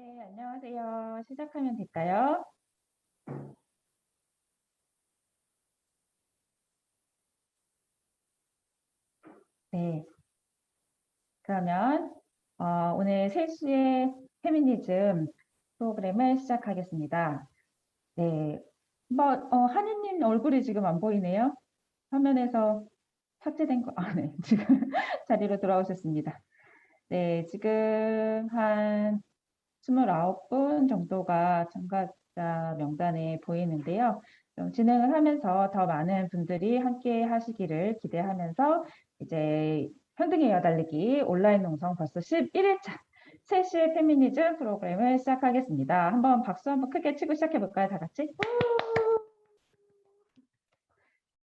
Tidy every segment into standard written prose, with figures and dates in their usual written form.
네, 안녕하세요. 시작하면 될까요? 네, 그러면 오늘 3시에 페미니즘 프로그램을 시작하겠습니다. 네, 한이님 얼굴이 지금 안 보이네요. 화면에서 삭제된 거, 네, 지금 자리로 돌아오셨습니다. 네, 지금 한 29분 정도가 참가자 명단에 보이는데요. 좀 진행을 하면서 더 많은 분들이 함께 하시기를 기대하면서 이제 평등의 이어달리기 온라인 농성 벌써 11일차 3시의 페미니즘 프로그램을 시작하겠습니다. 한번 박수 한번 크게 치고 시작해 볼까요? 다 같이?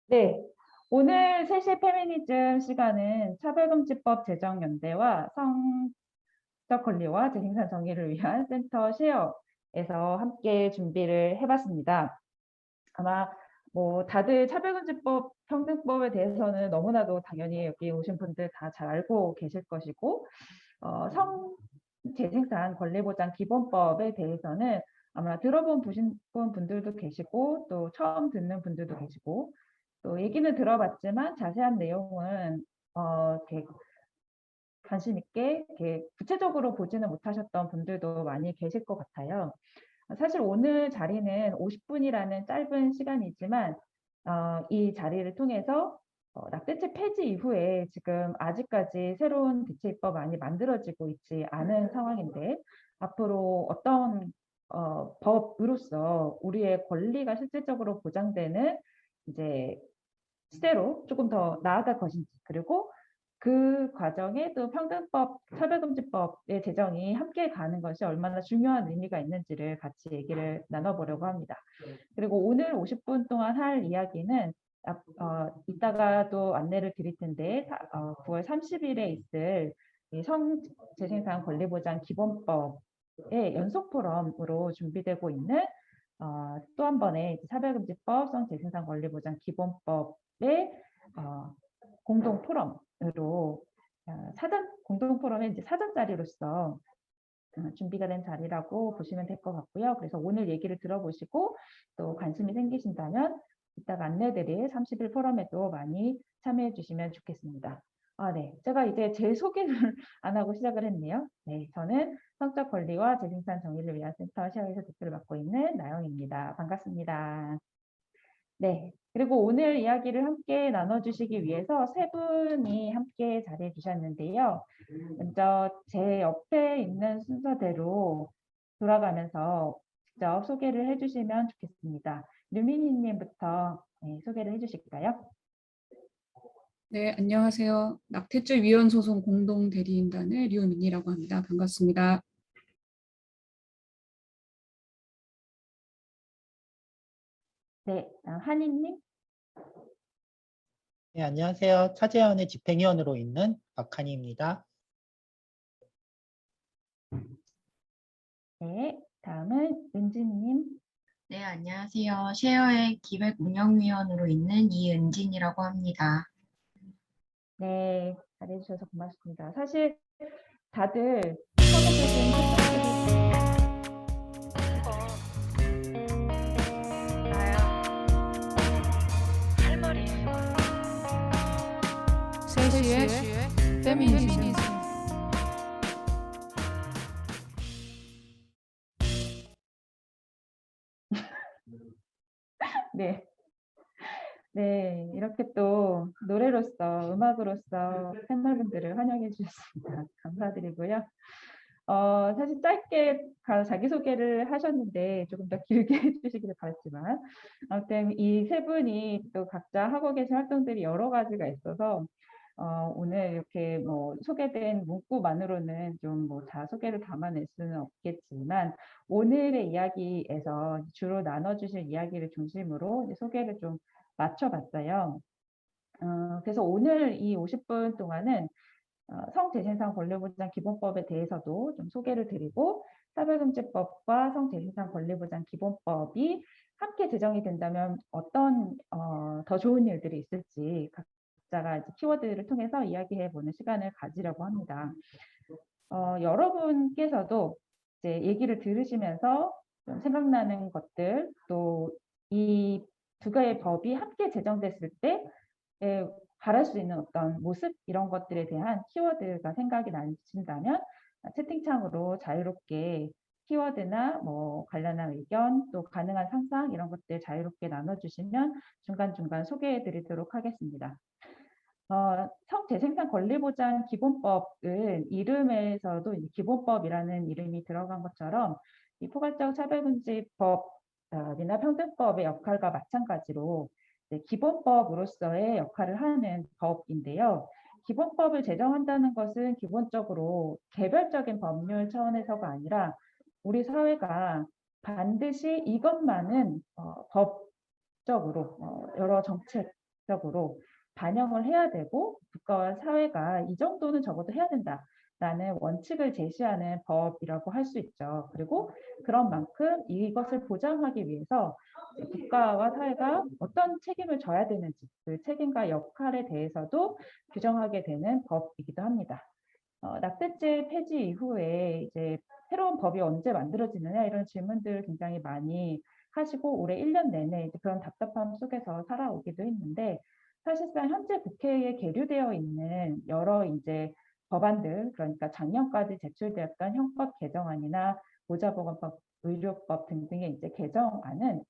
네. 오늘 3시 페미니즘 시간은 차별금지법 제정연대와 성적 권리와 재생산 정의를 위한 센터 쉐어에서 함께 준비를 해봤습니다. 아마 뭐 다들 차별금지법, 평등법에 대해서는 너무나도 당연히 여기 오신 분들 다 잘 알고 계실 것이고 성재생산 권리보장 기본법에 대해서는 아마 들어본 분들도 계시고 또 처음 듣는 분들도 계시고 또 얘기는 들어봤지만 자세한 내용은 이렇게 관심 있게 이렇게 구체적으로 보지는 못하셨던 분들도 많이 계실 것 같아요. 사실 오늘 자리는 50분이라는 짧은 시간이지만 이 자리를 통해서 낙태죄 폐지 이후에 지금 아직까지 새로운 대체 입법안이 만들어지고 있지 않은 상황인데 앞으로 어떤 법으로서 우리의 권리가 실질적으로 보장되는 이제 시대로 조금 더 나아갈 것인지 그리고 그 과정에 또 평등법, 차별금지법의 제정이 함께 가는 것이 얼마나 중요한 의미가 있는지를 같이 얘기를 나눠보려고 합니다. 그리고 오늘 50분 동안 할 이야기는 이따가 또 안내를 드릴 텐데 9월 30일에 있을 성재생산 권리보장 기본법의 연속 포럼으로 준비되고 있는 또 한 번의 차별금지법, 성재생산 권리보장 기본법의 공동 포럼으로 사전 공동 포럼의 이제 사전 자리로서 준비가 된 자리라고 보시면 될 것 같고요. 그래서 오늘 얘기를 들어보시고 또 관심이 생기신다면 이따가 안내드릴 30일 포럼에도 많이 참여해 주시면 좋겠습니다. 네. 제가 이제 제 소개를 안 하고 시작을 했네요. 네. 저는 성적 권리와 재생산 정의를 위한 센터 시어에서 대표를 맡고 있는 나영입니다. 반갑습니다. 네. 그리고 오늘 이야기를 함께 나눠주시기 위해서 세 분이 함께 자리해 주셨는데요. 먼저 제 옆에 있는 순서대로 돌아가면서 직접 소개를 해주시면 좋겠습니다. 류민희님부터 소개를 해주실까요? 네, 안녕하세요. 낙태죄 위헌 소송 공동 대리인단의 류민희라고 합니다. 반갑습니다. 네, 한희님. 네, 안녕하세요. 차재현의 집행위원으로 있는 박한희입니다. 네, 다음은 은진님. 네, 안녕하세요. 쉐어의 기획운영위원으로 있는 이은진이라고 합니다. 네, 잘해주셔서 고맙습니다. 사실 다들 하고 계신 세시의 페미니즘. 네. 네, 이렇게 또 노래로서, 음악으로서 팬분들을 환영해 주셨습니다. 감사드리고요. 사실 짧게 자기소개를 하셨는데 조금 더 길게 해주시기를 바랐지만 아무튼 이 세 분이 또 각자 하고 계신 활동들이 여러 가지가 있어서 오늘 이렇게 뭐 소개된 문구만으로는 좀 뭐 자소개를 담아낼 수는 없겠지만 오늘의 이야기에서 주로 나눠주실 이야기를 중심으로 이제 소개를 좀 맞춰봤어요. 그래서 오늘 이 50분 동안은 성재생산 권리보장 기본법에 대해서도 좀 소개를 드리고 차별금지법과 성재생산 권리보장 기본법이 함께 제정이 된다면 어떤 더 좋은 일들이 있을지 각자가 이제 키워드를 통해서 이야기해 보는 시간을 가지려고 합니다. 여러분께서도 이제 얘기를 들으시면서 좀 생각나는 것들, 또 이 두 개의 법이 함께 제정됐을 때 바랄 수 있는 어떤 모습, 이런 것들에 대한 키워드가 생각이 나신다면 채팅창으로 자유롭게 키워드나 뭐 관련한 의견, 또 가능한 상상, 이런 것들 자유롭게 나눠주시면 중간중간 소개해 드리도록 하겠습니다. 성재생산 권리보장 기본법은 이름에서도 기본법이라는 이름이 들어간 것처럼 이 포괄적 차별금지법이나 평등법의 역할과 마찬가지로 기본법으로서의 역할을 하는 법인데요. 기본법을 제정한다는 것은 기본적으로 개별적인 법률 차원에서가 아니라 우리 사회가 반드시 이것만은 법적으로 여러 정책적으로 반영을 해야 되고 국가와 사회가 이 정도는 적어도 해야 된다라는 원칙을 제시하는 법이라고 할 수 있죠. 그리고 그런 만큼 이것을 보장하기 위해서 국가와 사회가 어떤 책임을 져야 되는지, 그 책임과 역할에 대해서도 규정하게 되는 법이기도 합니다. 낙태죄 폐지 이후에 이제 새로운 법이 언제 만들어지느냐, 이런 질문들 굉장히 많이 하시고 올해 1년 내내 이제 그런 답답함 속에서 살아오기도 했는데, 사실상 현재 국회에 계류되어 있는 여러 이제 법안들, 그러니까 작년까지 제출되었던 형법 개정안이나 보자보건법, 의료법 등등의 이제 개정안은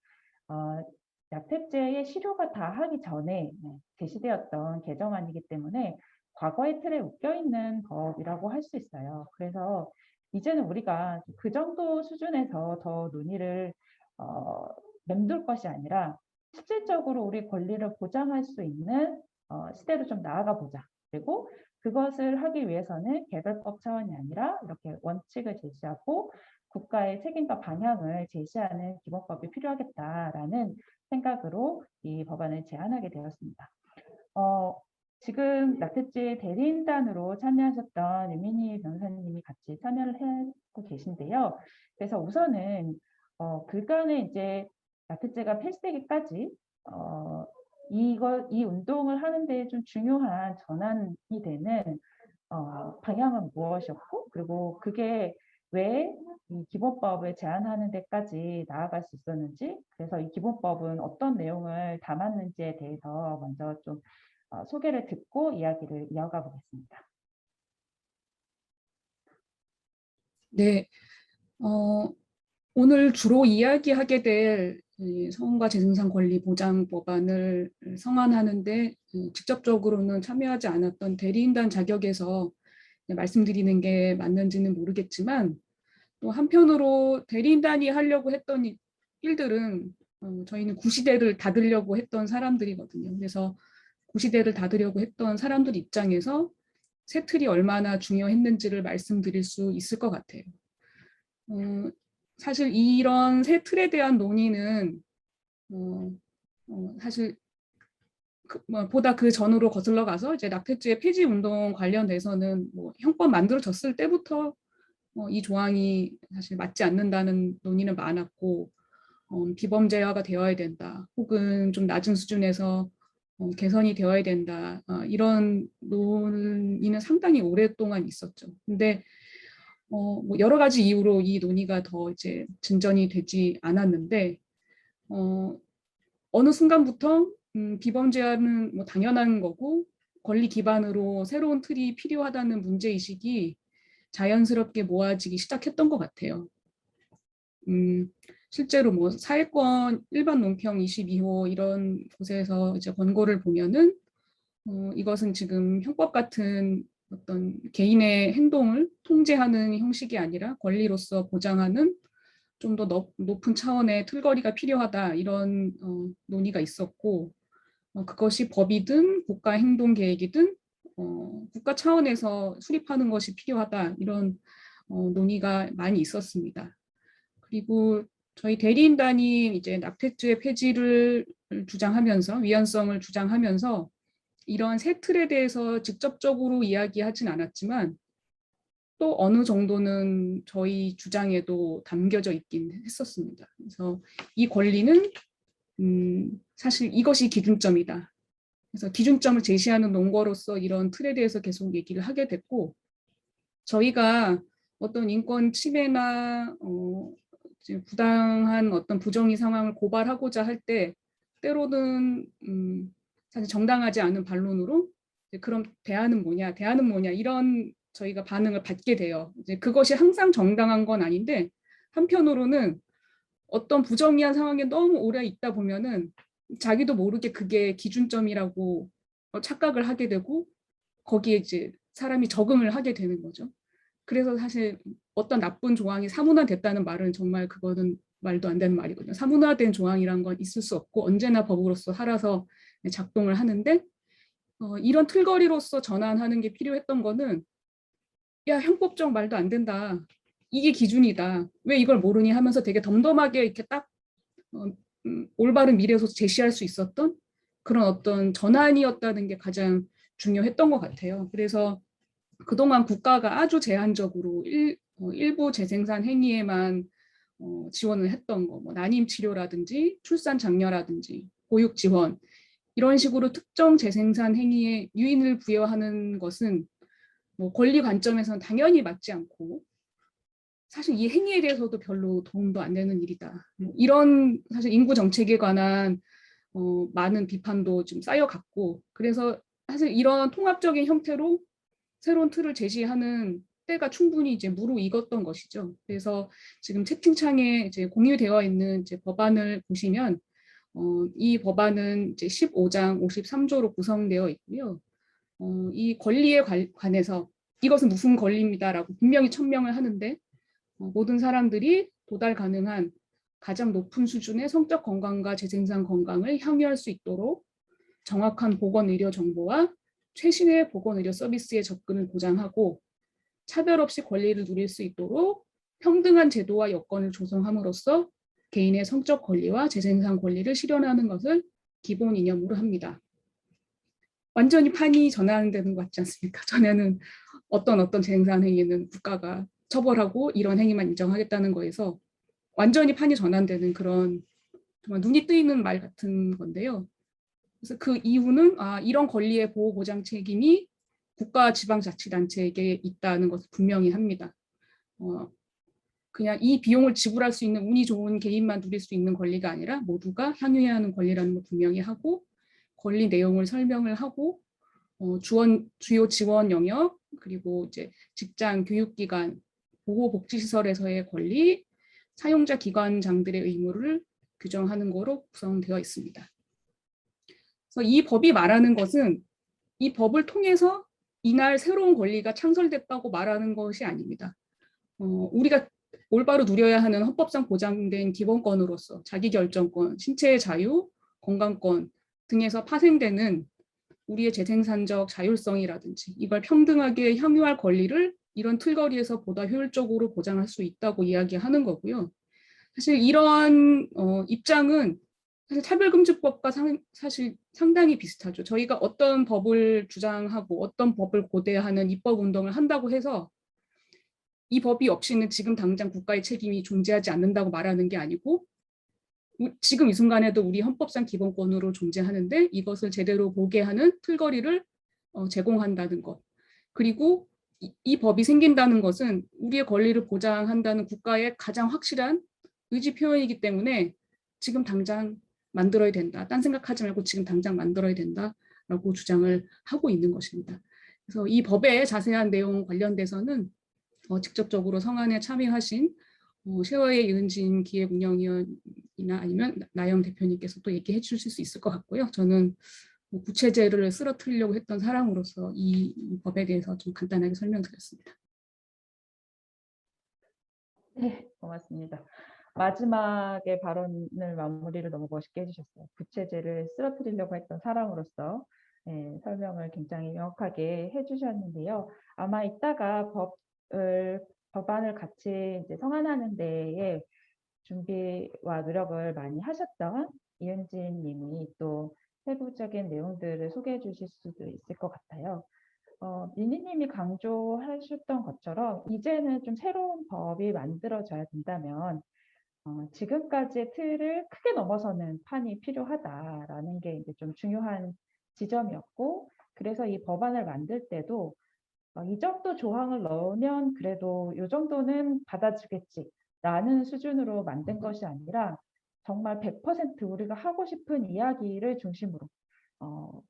낙태죄의 실효가 다 하기 전에 제시되었던 개정안이기 때문에 과거의 틀에 묶여 있는 법이라고 할 수 있어요. 그래서 이제는 우리가 그 정도 수준에서 더 논의를 맴돌 것이 아니라 실질적으로 우리 권리를 보장할 수 있는 시대로 좀 나아가 보자. 그리고 그것을 하기 위해서는 개별법 차원이 아니라 이렇게 원칙을 제시하고 국가의 책임과 방향을 제시하는 기본법이 필요하겠다라는 생각으로 이 법안을 제안하게 되었습니다. 지금 낙태죄 대리인단으로 참여하셨던 유민희 변호사님이 같이 참여를 하고 계신데요. 그래서 우선은 그간에 이제 낙태죄가 폐지되기까지 이 운동을 하는데 좀 중요한 전환이 되는 방향은 무엇이었고, 그리고 그게 왜 이 기본법을 제안하는 데까지 나아갈 수 있었는지, 그래서 이 기본법은 어떤 내용을 담았는지에 대해서 먼저 좀 소개를 듣고 이야기를 이어가 보겠습니다. 네, 오늘 주로 이야기하게 될 성과 재생산 권리 보장 법안을 성안하는데 직접적으로는 참여하지 않았던 대리인단 자격에서 말씀드리는 게 맞는지는 모르겠지만, 또 한편으로 대리인단이 하려고 했던 일들은 저희는 구시대를 닫으려고 했던 사람들이거든요. 그래서 구시대를 닫으려고 했던 사람들 입장에서 새 틀이 얼마나 중요했는지를 말씀드릴 수 있을 것 같아요. 사실 이런 새 틀에 대한 논의는 사실 보다 그 전으로 거슬러 가서 이제 낙태죄 폐지 운동 관련돼서는 뭐 형법 만들어졌을 때부터 이 조항이 사실 맞지 않는다는 논의는 많았고, 비범죄화가 되어야 된다, 혹은 좀 낮은 수준에서 개선이 되어야 된다, 이런 논의는 상당히 오랫동안 있었죠. 근데 뭐 여러 가지 이유로 이 논의가 더 이제 진전이 되지 않았는데, 어느 순간부터 비범죄화는 뭐 당연한 거고 권리 기반으로 새로운 틀이 필요하다는 문제의식이 자연스럽게 모아지기 시작했던 것 같아요. 실제로 뭐 사회권 일반 논평 22호 이런 곳에서 이제 권고를 보면은 이것은 지금 형법 같은 어떤 개인의 행동을 통제하는 형식이 아니라 권리로서 보장하는 좀 더 높은 차원의 틀거리가 필요하다, 이런 논의가 있었고, 그것이 법이든 국가 행동 계획이든 국가 차원에서 수립하는 것이 필요하다, 이런 논의가 많이 있었습니다. 그리고 저희 대리인단이 이제 낙태죄 폐지를 주장하면서, 위헌성을 주장하면서 이런 새 틀에 대해서 직접적으로 이야기하진 않았지만 또 어느 정도는 저희 주장에도 담겨져 있긴 했었습니다. 그래서 이 권리는 사실 이것이 기준점이다. 그래서 기준점을 제시하는 논거로서 이런 틀에 대해서 계속 얘기를 하게 됐고, 저희가 어떤 인권 침해나 이제 부당한 어떤 부정의 상황을 고발하고자 할 때 때로는 사실 정당하지 않은 반론으로 이제 그럼 대안은 뭐냐, 대안은 뭐냐 이런 저희가 반응을 받게 돼요. 이제 그것이 항상 정당한 건 아닌데 한편으로는 어떤 부정의한 상황에 너무 오래 있다 보면은 자기도 모르게 그게 기준점이라고 착각을 하게 되고 거기에 이제 사람이 적응을 하게 되는 거죠. 그래서 사실 어떤 나쁜 조항이 사문화됐다는 말은 정말 그거는 말도 안 되는 말이거든요. 사문화된 조항이란 건 있을 수 없고 언제나 법으로서 살아서 작동을 하는데 이런 틀거리로서 전환하는 게 필요했던 거는 야 형법적 말도 안 된다. 이게 기준이다. 왜 이걸 모르니 하면서 되게 덤덤하게 이렇게 딱 올바른 미래에서 제시할 수 있었던 그런 어떤 전환이었다는 게 가장 중요했던 것 같아요. 그래서 그동안 국가가 아주 제한적으로 일부 재생산 행위에만 지원을 했던 거, 뭐 난임 치료라든지 출산 장려라든지 보육 지원 이런 식으로 특정 재생산 행위에 유인을 부여하는 것은 뭐 권리 관점에서는 당연히 맞지 않고 사실 이 행위에 대해서도 별로 도움도 안 되는 일이다. 이런 사실 인구 정책에 관한 많은 비판도 좀 쌓여갔고 그래서 사실 이런 통합적인 형태로 새로운 틀을 제시하는 때가 충분히 이제 무르익었던 것이죠. 그래서 지금 채팅창에 이제 공유되어 있는 이제 법안을 보시면 이 법안은 이제 15장 53조로 구성되어 있고요. 이 권리에 관해서 이것은 무슨 권리입니다라고 분명히 천명을 하는데 모든 사람들이 도달 가능한 가장 높은 수준의 성적 건강과 재생산 건강을 향유할 수 있도록 정확한 보건의료 정보와 최신의 보건의료 서비스의 접근을 보장하고 차별 없이 권리를 누릴 수 있도록 평등한 제도와 여건을 조성함으로써 개인의 성적 권리와 재생산 권리를 실현하는 것을 기본 이념으로 합니다. 완전히 판이 전환되는 것 같지 않습니까? 전에는 어떤 재생산 행위는 국가가 처벌하고 이런 행위만 인정하겠다는 거에서 완전히 판이 전환되는 그런 정말 눈이 뜨이는 말 같은 건데요. 그래서 그 이유는 이런 권리의 보호 보장 책임이 국가 지방자치단체에게 있다는 것을 분명히 합니다. 그냥 이 비용을 지불할 수 있는 운이 좋은 개인만 누릴 수 있는 권리가 아니라 모두가 향유해야 하는 권리라는 걸 분명히 하고 권리 내용을 설명을 하고 주요 지원 영역 그리고 이제 직장, 교육기관, 보호복지시설에서의 권리, 사용자 기관장들의 의무를 규정하는 거로 구성되어 있습니다. 그래서 이 법이 말하는 것은 이 법을 통해서 이날 새로운 권리가 창설됐다고 말하는 것이 아닙니다. 우리가 올바로 누려야 하는 헌법상 보장된 기본권으로서 자기결정권, 신체의 자유, 건강권 등에서 파생되는 우리의 재생산적 자율성이라든지 이걸 평등하게 향유할 권리를 이런 틀거리에서 보다 효율적으로 보장할 수 있다고 이야기하는 거고요. 사실 이러한 입장은 사실 차별금지법과 사실 상당히 비슷하죠. 저희가 어떤 법을 주장하고 어떤 법을 고대하는 입법운동을 한다고 해서 이 법이 없이는 지금 당장 국가의 책임이 존재하지 않는다고 말하는 게 아니고 지금 이 순간에도 우리 헌법상 기본권으로 존재하는데 이것을 제대로 보게 하는 틀거리를 제공한다는 것. 그리고 이 법이 생긴다는 것은 우리의 권리를 보장한다는 국가의 가장 확실한 의지 표현이기 때문에 지금 당장 만들어야 된다. 딴 생각하지 말고 지금 당장 만들어야 된다라고 주장을 하고 있는 것입니다. 그래서 이 법의 자세한 내용 관련돼서는 직접적으로 성안에 참여하신 쉐어의 이은진 기획운영위원이나 아니면 나영 대표님께서 또 얘기해 주실 수 있을 것 같고요. 저는 구체제를 쓰러뜨리려고 했던 사람으로서 이 법에 대해서 좀 간단하게 설명드렸습니다. 네, 고맙습니다. 마지막에 발언을 마무리를 너무 멋있게 해주셨어요. 구체제를 쓰러뜨리려고 했던 사람으로서 설명을 굉장히 명확하게 해주셨는데요. 아마 이따가 법안을 같이 이제 성안하는 데에 준비와 노력을 많이 하셨던 이은진 님이 또 세부적인 내용들을 소개해 주실 수도 있을 것 같아요. 니니님이 강조하셨던 것처럼 이제는 좀 새로운 법이 만들어져야 된다면 지금까지의 틀을 크게 넘어서는 판이 필요하다라는 게 이제 좀 중요한 지점이었고, 그래서 이 법안을 만들 때도 이 정도 조항을 넣으면 그래도 이 정도는 받아주겠지라는 수준으로 만든 것이 아니라 정말 100% 우리가 하고 싶은 이야기를 중심으로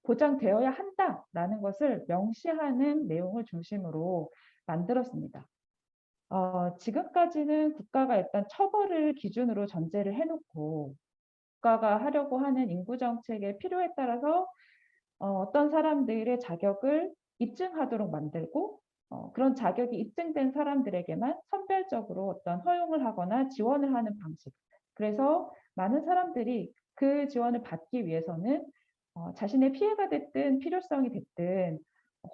보장되어야 한다라는 것을 명시하는 내용을 중심으로 만들었습니다. 지금까지는 국가가 일단 처벌을 기준으로 전제를 해놓고 국가가 하려고 하는 인구 정책의 필요에 따라서 어떤 사람들의 자격을 입증하도록 만들고 그런 자격이 입증된 사람들에게만 선별적으로 어떤 허용을 하거나 지원을 하는 방식. 그래서 많은 사람들이 그 지원을 받기 위해서는 자신의 피해가 됐든 필요성이 됐든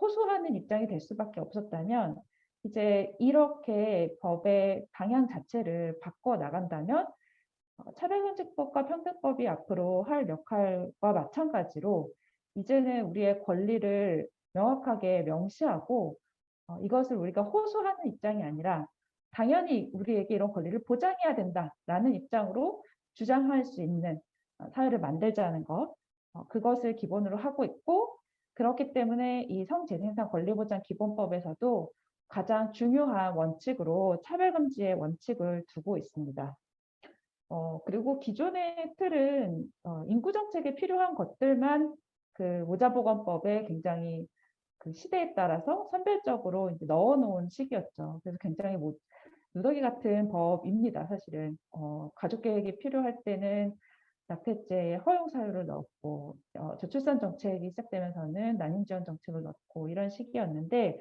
호소하는 입장이 될 수밖에 없었다면 이제 이렇게 법의 방향 자체를 바꿔 나간다면 차별금지법과 평등법이 앞으로 할 역할과 마찬가지로 이제는 우리의 권리를 명확하게 명시하고 이것을 우리가 호소하는 입장이 아니라 당연히 우리에게 이런 권리를 보장해야 된다라는 입장으로 주장할 수 있는 사회를 만들자는 것, 그것을 기본으로 하고 있고 그렇기 때문에 이 성재생산 권리보장기본법에서도 가장 중요한 원칙으로 차별금지의 원칙을 두고 있습니다. 그리고 기존의 틀은 인구정책에 필요한 것들만 그 모자보건법에 굉장히 그 시대에 따라서 선별적으로 이제 넣어놓은 식이었죠. 그래서 굉장히 누더기 같은 법입니다. 사실은 가족계획이 필요할 때는 낙태죄의 허용 사유를 넣었고 저출산 정책이 시작되면서는 난임지원 정책을 넣고 이런 시기였는데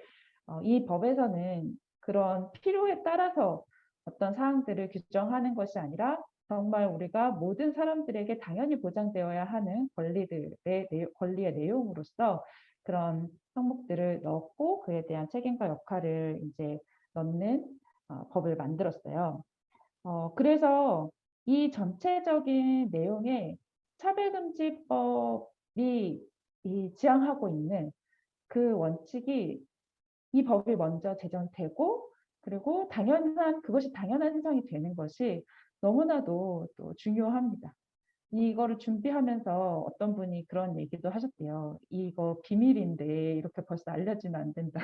이 법에서는 그런 필요에 따라서 어떤 사항들을 규정하는 것이 아니라 정말 우리가 모든 사람들에게 당연히 보장되어야 하는 권리의 내용으로서 그런 항목들을 넣었고 그에 대한 책임과 역할을 이제 넣는 법을 만들었어요. 그래서 이 전체적인 내용에 차별금지법이 지향하고 있는 그 원칙이 이 법이 먼저 제정되고 그리고 그것이 당연한 세상이 되는 것이 너무나도 또 중요합니다. 이거를 준비하면서 어떤 분이 그런 얘기도 하셨대요. 이거 비밀인데 이렇게 벌써 알려지면 안 된다.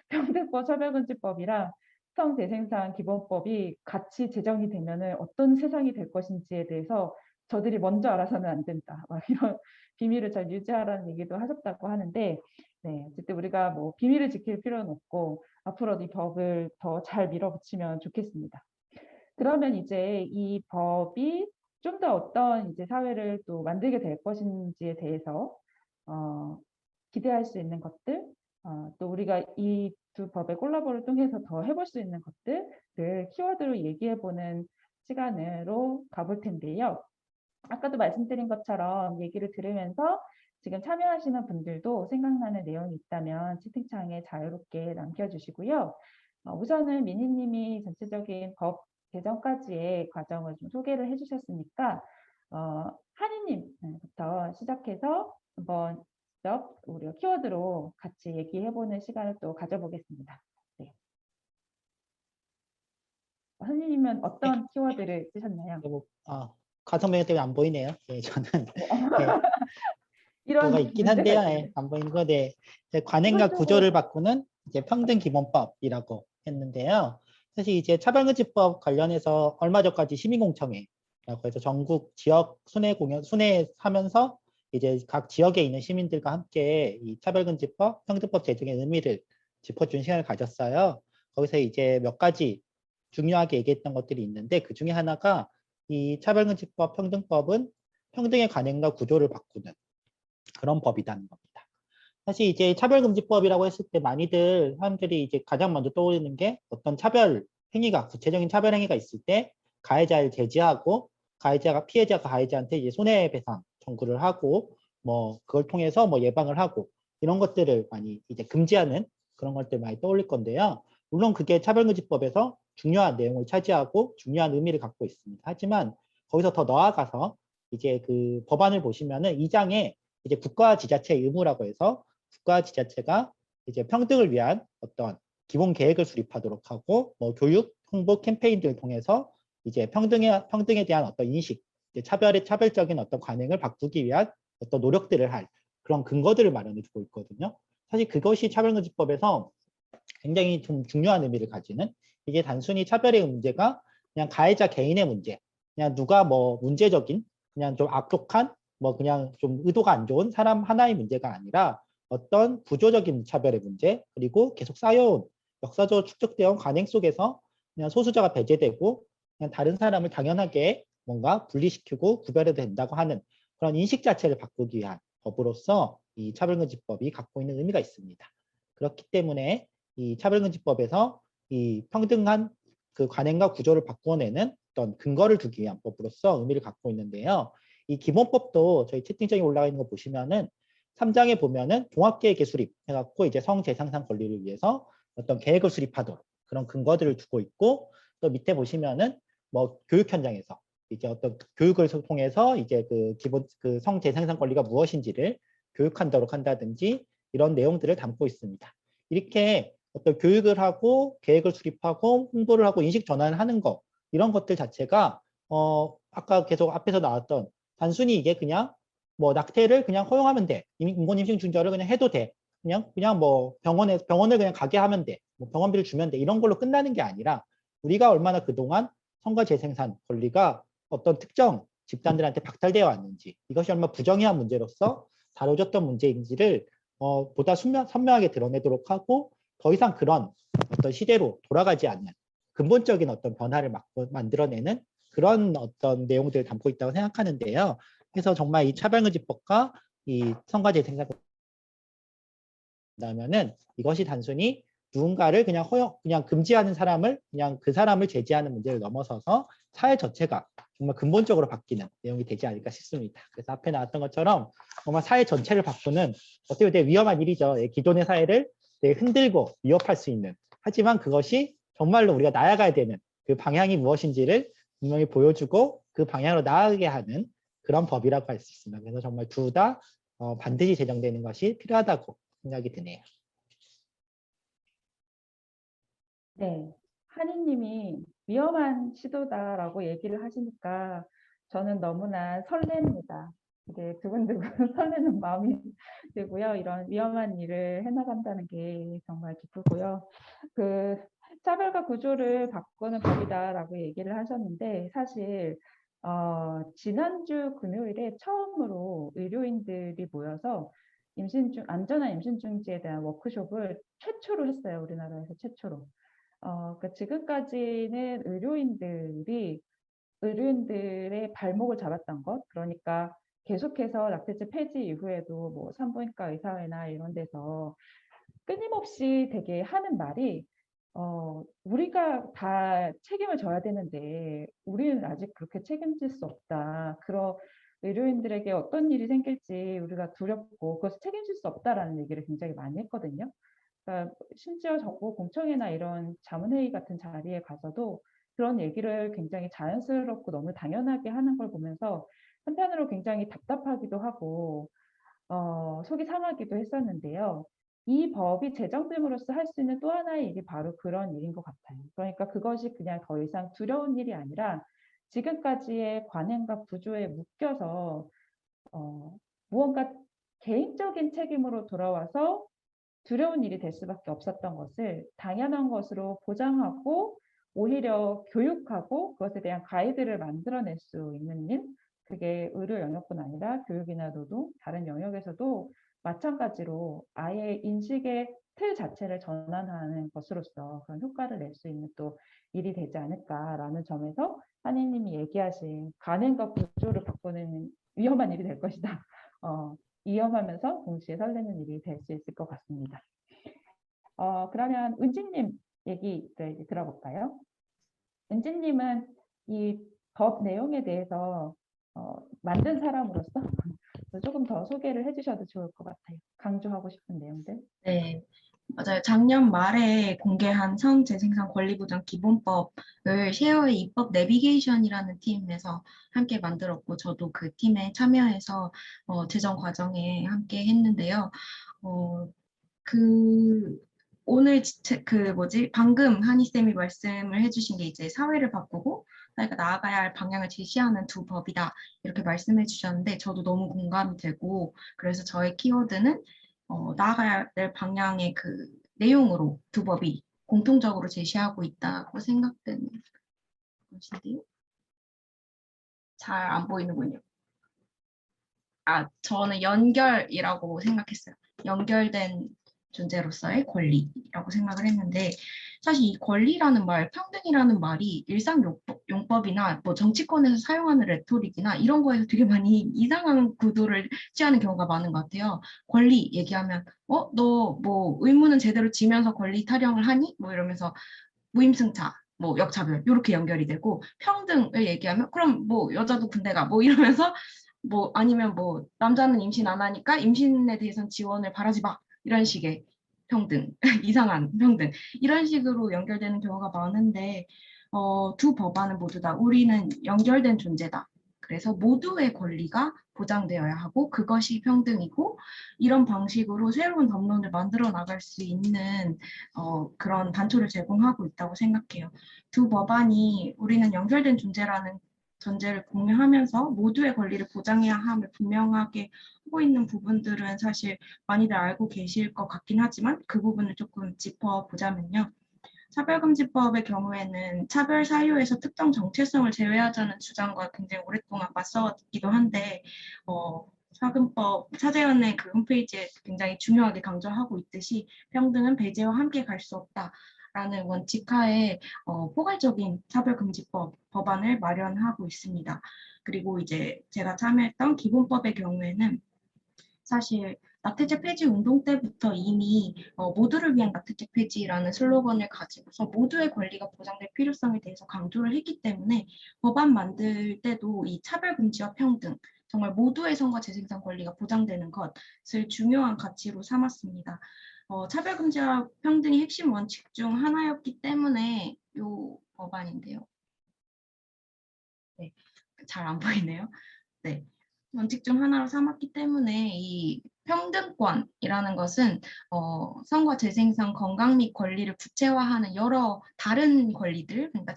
평등법, 차별금지법이랑 성재생산 기본법이 같이 제정이 되면은 어떤 세상이 될 것인지에 대해서 저들이 먼저 알아서는 안 된다. 막 이런 비밀을 잘 유지하라는 얘기도 하셨다고 하는데, 네, 어쨌든 우리가 뭐 비밀을 지킬 필요는 없고 앞으로도 이 법을 더 잘 밀어붙이면 좋겠습니다. 그러면 이제 이 법이 좀 더 어떤 이제 사회를 또 만들게 될 것인지에 대해서 기대할 수 있는 것들, 또 우리가 이 두 법의 콜라보를 통해서 더 해볼 수 있는 것들을 키워드로 얘기해보는 시간으로 가볼 텐데요. 아까도 말씀드린 것처럼 얘기를 들으면서 지금 참여하시는 분들도 생각나는 내용이 있다면 채팅창에 자유롭게 남겨주시고요. 우선은 미니님이 전체적인 법 개정까지의 과정을 좀 소개를 해주셨으니까 한이님부터 시작해서 한번 우리가 키워드로 같이 얘기해보는 시간을 또 가져보겠습니다. 네. 한이님은 어떤 키워드를 쓰셨나요? 가성비 때문에 안 보이네요. 예, 저는 이런 뭐가 있긴 문제가 한데요. 있군요. 예, 안 보이는 거데 관행과 구조를 바꾸는 이제 평등기본법이라고 했는데요. 사실 이제 차별금지법 관련해서 얼마 전까지 시민공청회라고 해서 전국 지역 순회하면서 이제 각 지역에 있는 시민들과 함께 이 차별금지법, 평등법 제정의 의미를 짚어준 시간을 가졌어요. 거기서 이제 몇 가지 중요하게 얘기했던 것들이 있는데 그 중에 하나가 이 차별금지법, 평등법은 평등의 관행과 구조를 바꾸는 그런 법이라는 겁니다. 사실 이제 차별금지법이라고 했을 때 많이들 사람들이 이제 가장 먼저 떠오르는 게 어떤 구체적인 차별 행위가 있을 때 가해자를 제지하고 피해자가 가해자한테 이제 손해배상 청구를 하고 뭐 그걸 통해서 뭐 예방을 하고 이런 것들을 많이 이제 금지하는 그런 것들 많이 떠올릴 건데요. 물론 그게 차별금지법에서 중요한 내용을 차지하고 중요한 의미를 갖고 있습니다. 하지만 거기서 더 나아가서 이제 그 법안을 보시면은 2장에 이제 국가 지자체의 의무라고 해서 국가 지자체가 이제 평등을 위한 어떤 기본 계획을 수립하도록 하고 뭐 교육, 홍보 캠페인들을 통해서 이제 평등에 대한 어떤 인식, 차별적인 어떤 관행을 바꾸기 위한 어떤 노력들을 할 그런 근거들을 마련해 주고 있거든요. 사실 그것이 차별금지법에서 굉장히 좀 중요한 의미를 가지는, 이게 단순히 차별의 문제가 그냥 가해자 개인의 문제, 그냥 누가 뭐 문제적인, 그냥 좀 악독한, 뭐 그냥 좀 의도가 안 좋은 사람 하나의 문제가 아니라 어떤 구조적인 차별의 문제, 그리고 계속 쌓여온 역사적으로 축적되어 온 관행 속에서 그냥 소수자가 배제되고 그냥 다른 사람을 당연하게 뭔가 분리시키고 구별해도 된다고 하는 그런 인식 자체를 바꾸기 위한 법으로서 이 차별금지법이 갖고 있는 의미가 있습니다. 그렇기 때문에 이 차별금지법에서 이 평등한 그 관행과 구조를 바꿔내는 어떤 근거를 두기 위한 법으로서 의미를 갖고 있는데요. 이 기본법도 저희 채팅창에 올라가 있는 거 보시면은 3장에 보면은 종합계획의 수립 해갖고 이제 성재상산 권리를 위해서 어떤 계획을 수립하도록 그런 근거들을 두고 있고, 또 밑에 보시면은 뭐 교육 현장에서 이제 어떤 교육을 통해서 이제 그 기본 그 성재생산 권리가 무엇인지를 교육한다고 한다든지 이런 내용들을 담고 있습니다. 이렇게 어떤 교육을 하고 계획을 수립하고 홍보를 하고 인식 전환을 하는 거, 이런 것들 자체가 아까 계속 앞에서 나왔던 단순히 이게 그냥 뭐 낙태를 그냥 허용하면 돼, 인공 임신 중절을 그냥 해도 돼, 그냥 뭐 병원을 그냥 가게 하면 돼, 뭐 병원비를 주면 돼, 이런 걸로 끝나는 게 아니라 우리가 얼마나 그동안 성과 재생산 권리가 어떤 특정 집단들한테 박탈되어 왔는지, 이것이 얼마나 부정의한 문제로서 다뤄졌던 문제인지를 보다 선명하게 드러내도록 하고, 더 이상 그런 어떤 시대로 돌아가지 않는 근본적인 어떤 변화를 만들어내는 그런 어떤 내용들을 담고 있다고 생각하는데요. 그래서 정말 이 차별금지법과 이 성과재생산 그러면은 이것이 단순히 누군가를 그냥 금지하는 사람을 그냥 그 사람을 제지하는 문제를 넘어서서 사회 전체가 정말 근본적으로 바뀌는 내용이 되지 않을까 싶습니다. 그래서 앞에 나왔던 것처럼 정말 사회 전체를 바꾸는 어떻게 보면 되게 위험한 일이죠. 기존의 사회를 되게 흔들고 위협할 수 있는, 하지만 그것이 정말로 우리가 나아가야 되는 그 방향이 무엇인지를 분명히 보여주고 그 방향으로 나아가게 하는 그런 법이라고 할 수 있습니다. 그래서 정말 둘 다 반드시 제정되는 것이 필요하다고 생각이 드네요. 네, 한이님이 위험한 시도다라고 얘기를 하시니까 저는 너무나 설렙니다. 이게 두근두근 설레는 마음이 들고요. 이런 위험한 일을 해나간다는 게 정말 기쁘고요. 그 차별과 구조를 바꾸는 법이다라고 얘기를 하셨는데, 사실 지난주 금요일에 처음으로 의료인들이 모여서 안전한 임신 중지에 대한 워크숍을 최초로 했어요. 우리나라에서 최초로. 그러니까 지금까지는 의료인들의 발목을 잡았던 것, 그러니까 계속해서 낙태죄 폐지 이후에도 뭐 산부인과 의사회나 이런 데서 끊임없이 되게 하는 말이 우리가 다 책임을 져야 되는데 우리는 아직 그렇게 책임질 수 없다. 그런 의료인들에게 어떤 일이 생길지 우리가 두렵고 그것을 책임질 수 없다라는 얘기를 굉장히 많이 했거든요. 그러니까 심지어 정부 공청회나 이런 자문회의 같은 자리에 가서도 그런 얘기를 굉장히 자연스럽고 너무 당연하게 하는 걸 보면서 한편으로 굉장히 답답하기도 하고 속이 상하기도 했었는데요. 이 법이 제정됨으로써 할 수 있는 또 하나의 일이 바로 그런 일인 것 같아요. 그러니까 그것이 그냥 더 이상 두려운 일이 아니라 지금까지의 관행과 구조에 묶여서 무언가 개인적인 책임으로 돌아와서 두려운 일이 될 수밖에 없었던 것을 당연한 것으로 보장하고 오히려 교육하고 그것에 대한 가이드를 만들어낼 수 있는 일, 그게 의료 영역뿐 아니라 교육이나 노동, 다른 영역에서도 마찬가지로 아예 인식의 틀 자체를 전환하는 것으로서 그런 효과를 낼 수 있는 또 일이 되지 않을까라는 점에서 한이님이 얘기하신 관행과 구조를 바꾸는 위험한 일이 될 것이다. 위험하면서 동시에 설레는 일이 될 수 있을 것 같습니다. 그러면 은지님 얘기 이제 들어볼까요? 은지님은 이 법 내용에 대해서 만든 사람으로서 조금 더 소개를 해주셔도 좋을 것 같아요. 강조하고 싶은 내용들. 네, 맞아요. 작년 말에 공개한 성재생산 권리보장 기본법을 쉐어의 입법 내비게이션이라는 팀에서 함께 만들었고, 저도 그 팀에 참여해서 제정 과정에 함께 했는데요. 오늘 방금 한희쌤이 말씀을 해주신 게 이제 사회를 바꾸고 사회가 나아가야 할 방향을 제시하는 두 법이다, 이렇게 말씀해 주셨는데 저도 너무 공감이 되고, 그래서 저의 키워드는 나아가야 될 방향의 그 내용으로 두 법이 공통적으로 제시하고 있다고 생각되는 것인데요. 잘 안 보이는군요. 저는 연결이라고 생각했어요. 연결된 존재로서의 권리라고 생각을 했는데 사실 이 권리라는 말, 평등이라는 말이 일상용법이나 뭐 정치권에서 사용하는 레토릭이나 이런 거에서 되게 많이 이상한 구도를 취하는 경우가 많은 것 같아요. 권리 얘기하면 너 뭐 의무는 제대로 지면서 권리 타령을 하니? 뭐 이러면서 무임승차, 뭐 역차별 이렇게 연결이 되고 평등을 얘기하면 그럼 뭐 여자도 군대 가 뭐 이러면서 뭐 아니면 뭐 남자는 임신 안 하니까 임신에 대해서는 지원을 바라지 마 이런 식의 평등 이상한 평등 이런 식으로 연결되는 경우가 많은데 두 법안은 모두 다 우리는 연결된 존재다. 그래서 모두의 권리가 보장되어야 하고 그것이 평등이고 이런 방식으로 새로운 법론을 만들어 나갈 수 있는 그런 단초를 제공하고 있다고 생각해요. 두 법안이 우리는 연결된 존재라는 전제를 공유하면서 모두의 권리를 보장해야 함을 분명하게 하고 있는 부분들은 사실 많이들 알고 계실 것 같긴 하지만 그 부분을 조금 짚어보자면요. 차별금지법의 경우에는 차별 사유에서 특정 정체성을 제외하자는 주장과 굉장히 오랫동안 맞서왔기도 한데 차금법 차재현의 그 홈페이지에 굉장히 중요하게 강조하고 있듯이 평등은 배제와 함께 갈 수 없다라는 원칙하에 포괄적인 차별금지법 법안을 마련하고 있습니다. 그리고 이제 제가 참여했던 기본법의 경우에는 사실 낙태죄 폐지 운동 때부터 이미 모두를 위한 낙태죄 폐지라는 슬로건을 가지고서 모두의 권리가 보장될 필요성에 대해서 강조를 했기 때문에 법안 만들 때도 이 차별금지와 평등, 정말 모두의 성과 재생산 권리가 보장되는 것을 중요한 가치로 삼았습니다. 차별금지와 평등이 핵심 원칙 중 하나였기 때문에 이 법안인데요. 네, 잘 안 보이네요. 네. 원칙 중 하나로 삼았기 때문에 이 평등권이라는 것은 성과 재생산, 건강 및 권리를 구체화하는 여러 다른 권리들, 그러니까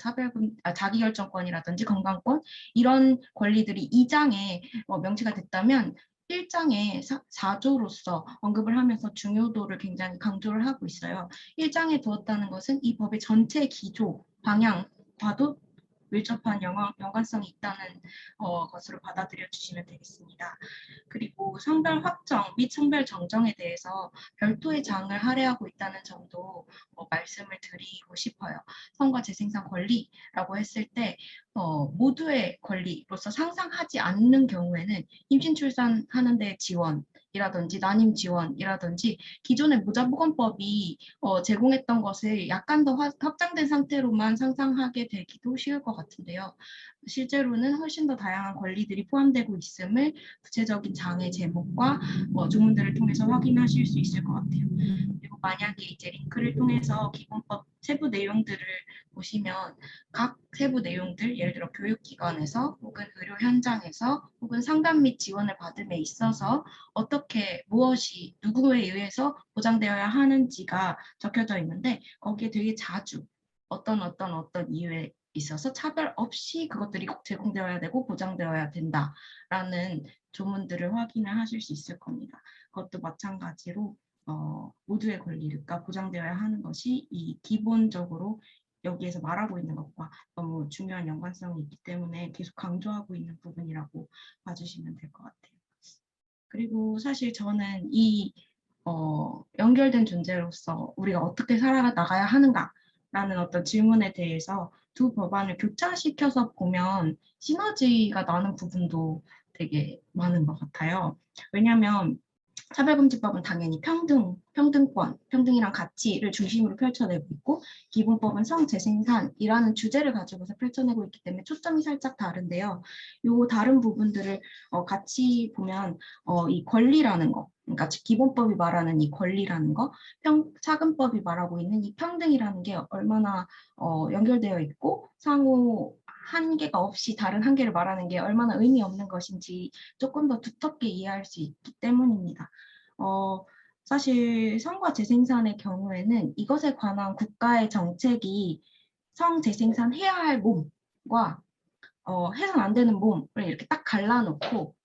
자기결정권이라든지 건강권 이런 권리들이 2장에 명시가 됐다면 1장에 4조로서 언급을 하면서 중요도를 굉장히 강조를 하고 있어요. 1장에 두었다는 것은 이 법의 전체 기조, 방향과도 밀접한 연관성이 있다는 것으로 받아들여 주시면 되겠습니다. 그리고 성별 확정 및 성별 정정에 대해서 별도의 장을 할애하고 있다는 점도 말씀을 드리고 싶어요. 성과 재생산 권리라고 했을 때 모두의 권리로서 상상하지 않는 경우에는 임신 출산하는 데 지원이라든지 난임 지원이라든지 기존의 모자보건법이 제공했던 것을 약간 더 확장된 상태로만 상상하게 되기도 쉬울 것 같은데요. 실제로는 훨씬 더 다양한 권리들이 포함되고 있음을 구체적인 장의 제목과 조문들을 통해서 확인하실 수 있을 것 같아요. 그리고 만약에 이제 링크를 통해서 기본법 세부 내용들을 보시면 각 세부 내용들, 예를 들어 교육기관에서 혹은 의료 현장에서 혹은 상담 및 지원을 받음에 있어서 어떻게 무엇이 누구에 의해서 보장되어야 하는지가 적혀져 있는데 거기에 되게 자주 어떤 이유에 있어서 차별 없이 그것들이 꼭 제공되어야 되고 보장되어야 된다라는 조문들을 확인을 하실 수 있을 겁니다. 그것도 마찬가지로 모두의 권리가 보장되어야 하는 것이 이 기본적으로 여기에서 말하고 있는 것과 너무 중요한 연관성이 있기 때문에 계속 강조하고 있는 부분이라고 봐주시면 될 것 같아요. 그리고 사실 저는 이 연결된 존재로서 우리가 어떻게 살아나가야 하는가라는 어떤 질문에 대해서 두 법안을 교차시켜서 보면 시너지가 나는 부분도 되게 많은 것 같아요. 왜냐하면 차별금지법은 당연히 평등권, 평등이란 가치를 중심으로 펼쳐내고 있고 기본법은 성재생산이라는 주제를 가지고서 펼쳐내고 있기 때문에 초점이 살짝 다른데요. 요 다른 부분들을 같이 보면 이 권리라는 거, 그러니까 기본법이 말하는 이 권리라는 거, 차금법이 말하고 있는 이 평등이라는 게 얼마나 연결되어 있고 상호 한계가 없이 다른 한계를 말하는 게 얼마나 의미 없는 것인지 조금 더 두텁게 이해할 수 있기 때문입니다. 사실 성과 재생산의 경우에는 이것에 관한 국가의 정책이 성재생산해야 할 몸과 해선 안 되는 몸을 이렇게 딱 갈라놓고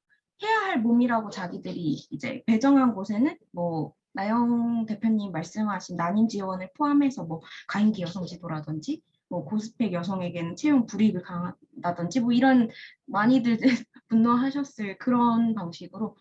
해야 할 몸이라고 자기들이 이제 배정한 곳에는 뭐 나영 대표님 말씀하신 난임 지원을 포함해서 뭐 가임기 여성 지도라든지 뭐 고스펙 여성에게는 채용 불이익을 강한다든지 뭐 이런 많이들 분노하셨을 그런 방식으로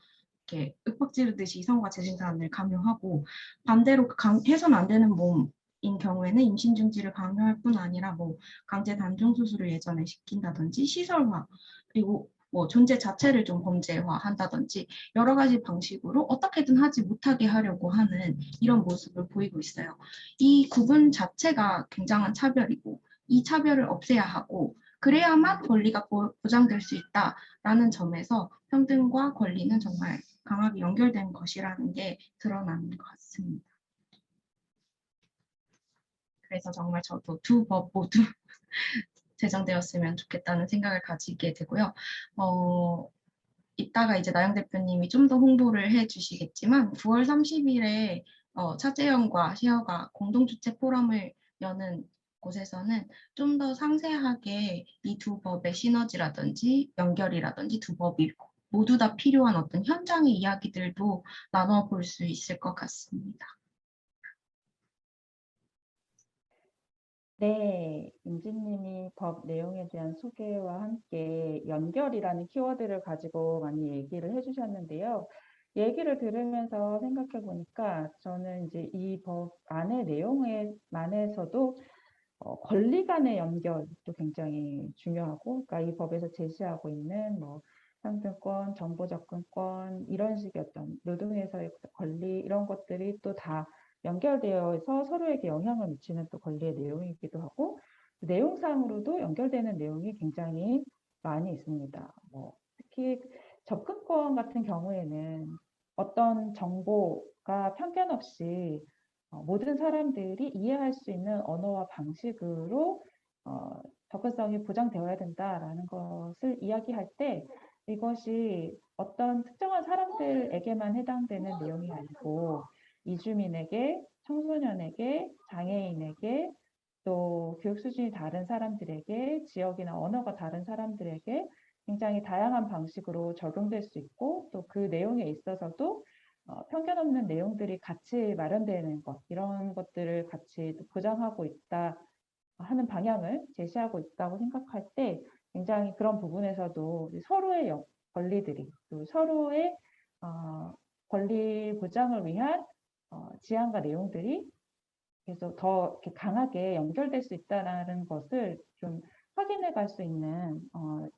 이렇게 윽박지르듯이 성과 재생산을 강요하고 반대로 해서는 안 되는 몸인 경우에는 임신 중지를 강요할 뿐 아니라 뭐 강제 단종 수술을 예전에 시킨다든지 시설화 그리고 뭐 존재 자체를 좀 범죄화한다든지 여러 가지 방식으로 어떻게든 하지 못하게 하려고 하는 이런 모습을 보이고 있어요. 이 구분 자체가 굉장한 차별이고 이 차별을 없애야 하고 그래야만 권리가 보장될 수 있다라는 점에서 평등과 권리는 정말 강하게 연결된 것이라는 게 드러나는 것 같습니다. 그래서 정말 저도 두 법 모두 제정되었으면 좋겠다는 생각을 가지게 되고요. 이따가 이제 나영 대표님이 좀 더 홍보를 해주시겠지만 9월 30일에 차재현과 시어가 공동 주최 포럼을 여는 곳에서는 좀 더 상세하게 이 두 법의 시너지라든지 연결이라든지 두 법이 모두 다 필요한 어떤 현장의 이야기들도 나눠볼 수 있을 것 같습니다. 네, 임진님이 법 내용에 대한 소개와 함께 연결이라는 키워드를 가지고 많이 얘기를 해주셨는데요. 얘기를 들으면서 생각해 보니까 저는 이제 이 법 안의 내용에 안에서도 권리 간의 연결도 굉장히 중요하고, 그러니까 이 법에서 제시하고 있는 뭐 상등권, 정보 접근권 이런 식의 어떤 노동에서의 권리 이런 것들이 또 다 연결되어서 서로에게 영향을 미치는 또 권리의 내용이기도 하고 내용상으로도 연결되는 내용이 굉장히 많이 있습니다. 뭐 특히 접근권 같은 경우에는 어떤 정보가 편견 없이 모든 사람들이 이해할 수 있는 언어와 방식으로 접근성이 보장되어야 된다라는 것을 이야기할 때 이것이 어떤 특정한 사람들에게만 해당되는 내용이 아니고 이주민에게, 청소년에게, 장애인에게 또 교육 수준이 다른 사람들에게, 지역이나 언어가 다른 사람들에게 굉장히 다양한 방식으로 적용될 수 있고 또 그 내용에 있어서도 편견 없는 내용들이 같이 마련되는 것, 이런 것들을 같이 보장하고 있다 하는 방향을 제시하고 있다고 생각할 때 굉장히 그런 부분에서도 서로의 권리들이 또 서로의 권리 보장을 위한 지향과 내용들이 그래서 더 이렇게 강하게 연결될 수 있다는 것을 좀 확인해 갈 수 있는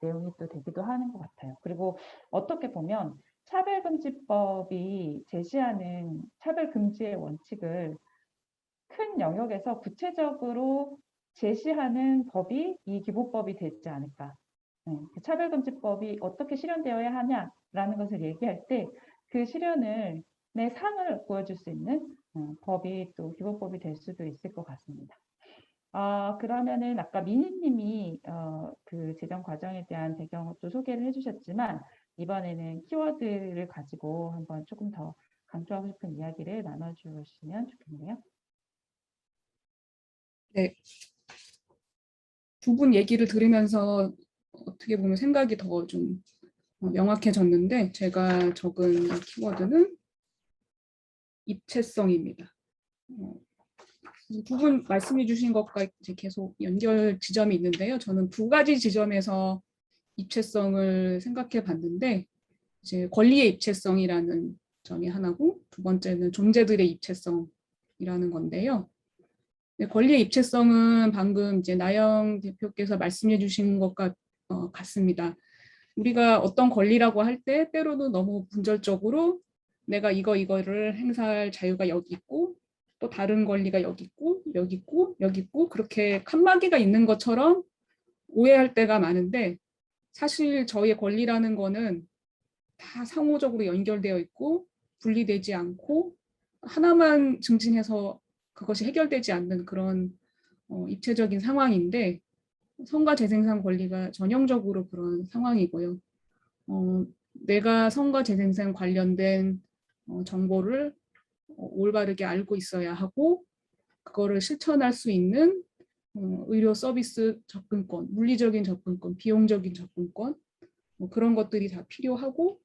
내용이 또 되기도 하는 것 같아요. 그리고 어떻게 보면 차별금지법이 제시하는 차별금지의 원칙을 큰 영역에서 구체적으로 제시하는 법이 이 기본법이 되지 않을까. 차별금지법이 어떻게 실현되어야 하냐라는 것을 얘기할 때 그 실현을 내 상을 보여줄 수 있는 법이 또 기본법이 될 수도 있을 것 같습니다. 그러면은 아까 미니님이 그 제정 과정에 대한 배경을 또 소개를 해주셨지만 이번에는 키워드를 가지고 한번 조금 더 강조하고 싶은 이야기를 나눠주시면 좋겠네요. 네. 두 분 얘기를 들으면서 어떻게 보면 생각이 더 좀 명확해졌는데 제가 적은 키워드는 입체성입니다. 두 분 말씀해 주신 것과 이제 계속 연결 지점이 있는데요. 저는 두 가지 지점에서 입체성을 생각해 봤는데 이제 권리의 입체성이라는 점이 하나고 두 번째는 존재들의 입체성이라는 건데요. 권리의 입체성은 방금 이제 나영 대표께서 말씀해 주신 것과 같습니다. 우리가 어떤 권리라고 할 때 때로는 너무 분절적으로 내가 이거를 행사할 자유가 여기 있고 또 다른 권리가 여기 있고 여기 있고 여기 있고 그렇게 칸막이가 있는 것처럼 오해할 때가 많은데 사실 저희의 권리라는 거는 다 상호적으로 연결되어 있고 분리되지 않고 하나만 증진해서 그것이 해결되지 않는 그런 입체적인 상황인데 성과 재생산 권리가 전형적으로 그런 상황이고요. 내가 성과 재생산 관련된 정보를 올바르게 알고 있어야 하고 그거를 실천할 수 있는 의료 서비스 접근권, 물리적인 접근권, 비용적인 접근권 그런 것들이 다 필요하고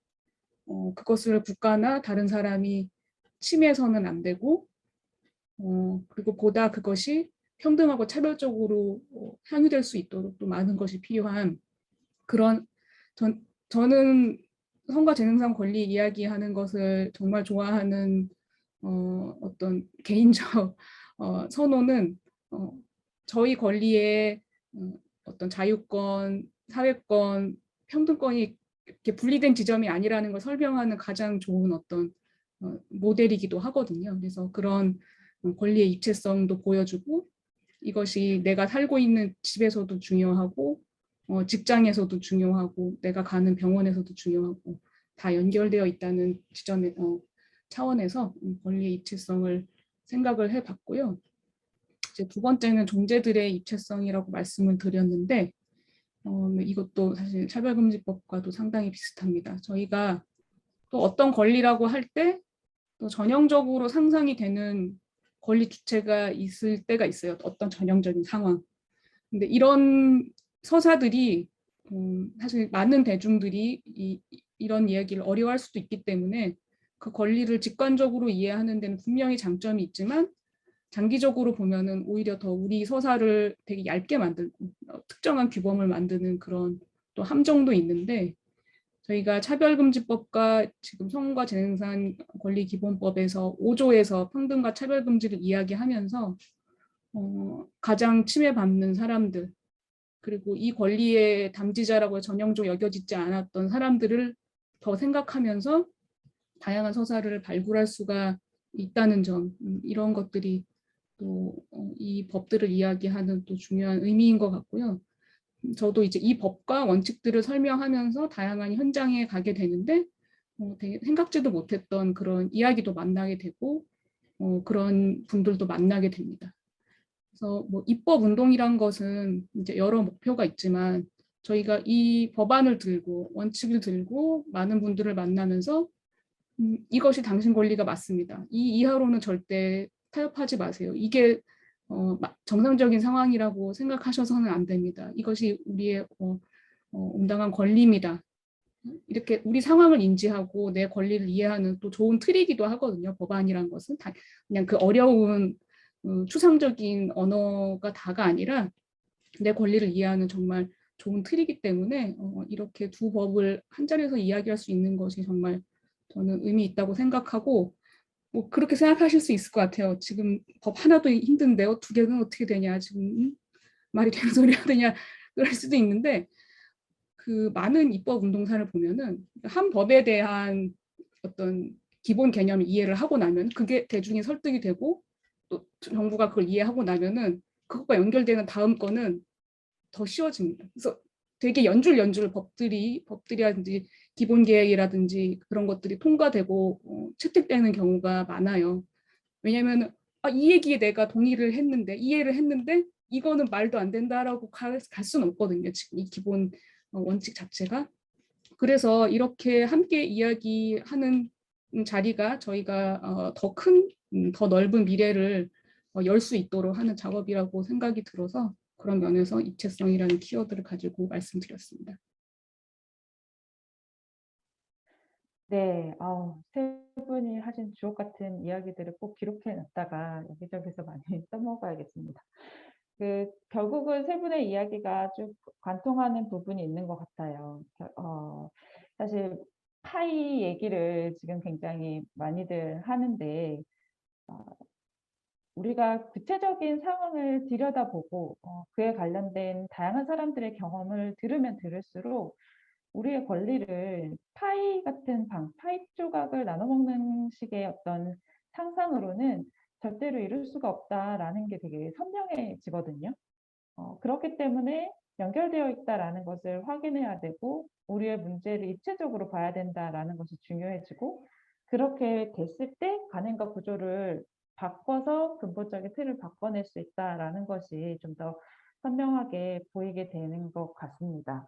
그것을 국가나 다른 사람이 침해서는 안 되고 그리고 보다 그것이 평등하고 차별적으로 향유될 수 있도록 또 많은 것이 필요한 그런 저는 성과 재능상 권리 이야기하는 것을 정말 좋아하는 어떤 개인적 선호는 저희 권리의 어떤 자유권, 사회권, 평등권이 이렇게 분리된 지점이 아니라는 걸 설명하는 가장 좋은 어떤 모델이기도 하거든요. 그래서 그런 권리의 입체성도 보여주고 이것이 내가 살고 있는 집에서도 중요하고 직장에서도 중요하고 내가 가는 병원에서도 중요하고 다 연결되어 있다는 지점에 차원에서 권리의 입체성을 생각을 해봤고요. 이제 두 번째는 존재들의 입체성이라고 말씀을 드렸는데 이것도 사실 차별금지법과도 상당히 비슷합니다. 저희가 또 어떤 권리라고 할 때 또 전형적으로 상상이 되는 권리 주체가 있을 때가 있어요. 어떤 전형적인 상황. 근데 이런 서사들이 사실 많은 대중들이 이런 이야기를 어려워할 수도 있기 때문에 그 권리를 직관적으로 이해하는 데는 분명히 장점이 있지만 장기적으로 보면은 오히려 더 우리 서사를 되게 얇게 만들고 특정한 규범을 만드는 그런 또 함정도 있는데 저희가 차별금지법과 지금 성과 재능상 권리기본법에서 5조에서 평등과 차별금지를 이야기하면서 가장 침해받는 사람들 그리고 이 권리의 담지자라고 전형적으로 여겨지지 않았던 사람들을 더 생각하면서 다양한 서사를 발굴할 수가 있다는 점 이런 것들이 또 이 법들을 이야기하는 또 중요한 의미인 것 같고요. 저도 이제 이 법과 원칙들을 설명하면서 다양한 현장에 가게 되는데 되게 생각지도 못했던 그런 이야기도 만나게 되고 그런 분들도 만나게 됩니다. 그래서 뭐 입법 운동이란 것은 이제 여러 목표가 있지만 저희가 이 법안을 들고 원칙을 들고 많은 분들을 만나면서 이것이 당신 권리가 맞습니다. 이 이하로는 절대 타협하지 마세요. 이게 정상적인 상황이라고 생각하셔서는 안 됩니다. 이것이 우리의 온당한 권리입니다. 이렇게 우리 상황을 인지하고 내 권리를 이해하는 또 좋은 틀이기도 하거든요. 법안이란 것은 그냥 그 어려운 추상적인 언어가 다가 아니라 내 권리를 이해하는 정말 좋은 틀이기 때문에 이렇게 두 법을 한 자리에서 이야기할 수 있는 것이 정말 저는 의미 있다고 생각하고 뭐 그렇게 생각하실 수 있을 것 같아요. 지금 법 하나도 힘든데요. 두 개는 어떻게 되냐. 지금 말이 되는 소리가 되냐. 그럴 수도 있는데 그 많은 입법 운동사를 보면은 한 법에 대한 어떤 기본 개념 이해를 하고 나면 그게 대중이 설득이 되고 또 정부가 그걸 이해하고 나면은 그것과 연결되는 다음 거는 더 쉬워집니다. 그래서 되게 연줄 법들이라든지 기본 계획이라든지 그런 것들이 통과되고 채택되는 경우가 많아요. 왜냐하면 이 얘기에 내가 동의를 했는데 이해를 했는데 이거는 말도 안 된다라고 갈 수는 없거든요. 지금 이 기본 원칙 자체가. 그래서 이렇게 함께 이야기하는 자리가 저희가 더 큰, 더 넓은 미래를 열 수 있도록 하는 작업이라고 생각이 들어서 그런 면에서 입체성이라는 키워드를 가지고 말씀드렸습니다. 네, 세 분이 하신 주옥 같은 이야기들을 꼭 기록해 놨다가 여기저기서 많이 써먹어야겠습니다. 결국은 세 분의 이야기가 쭉 관통하는 부분이 있는 것 같아요. 사실 파이 얘기를 지금 굉장히 많이들 하는데, 우리가 구체적인 상황을 들여다보고 그에 관련된 다양한 사람들의 경험을 들으면 들을수록 우리의 권리를 파이 같은 파이 조각을 나눠 먹는 식의 어떤 상상으로는 절대로 이룰 수가 없다라는 게 되게 선명해지거든요. 그렇기 때문에 연결되어 있다라는 것을 확인해야 되고 우리의 문제를 입체적으로 봐야 된다라는 것이 중요해지고 그렇게 됐을 때 관행과 구조를 바꿔서 근본적인 틀을 바꿔낼 수 있다라는 것이 좀 더 선명하게 보이게 되는 것 같습니다.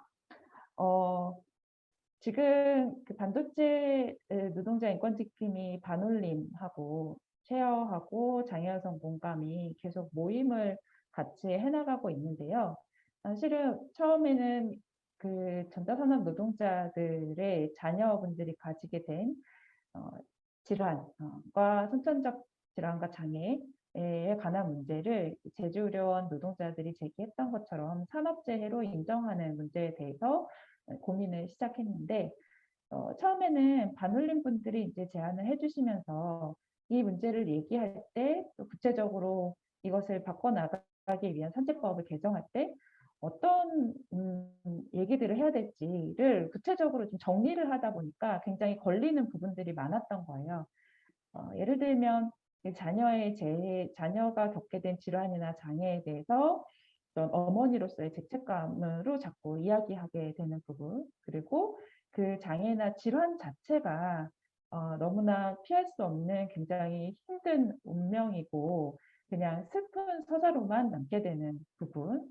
지금 그 반도체 노동자 인권지킴이 반올림하고 쉐어하고 장애여성 공감이 계속 모임을 같이 해나가고 있는데요. 사실은 처음에는 그 전자산업 노동자들의 자녀분들이 가지게 된 질환과 선천적 질환과 장애에 관한 문제를 제주의료원 노동자들이 제기했던 것처럼 산업재해로 인정하는 문제에 대해서 고민을 시작했는데 처음에는 반올림 분들이 이제 제안을 해주시면서 이 문제를 얘기할 때 또 구체적으로 이것을 바꿔나가기 위한 산재법을 개정할 때 어떤 얘기들을 해야 될지를 구체적으로 좀 정리를 하다 보니까 굉장히 걸리는 부분들이 많았던 거예요. 예를 들면 자녀가 겪게 된 질환이나 장애에 대해서 어떤 어머니로서의 죄책감으로 자꾸 이야기하게 되는 부분, 그리고 그 장애나 질환 자체가 너무나 피할 수 없는 굉장히 힘든 운명이고 그냥 슬픈 서사로만 남게 되는 부분,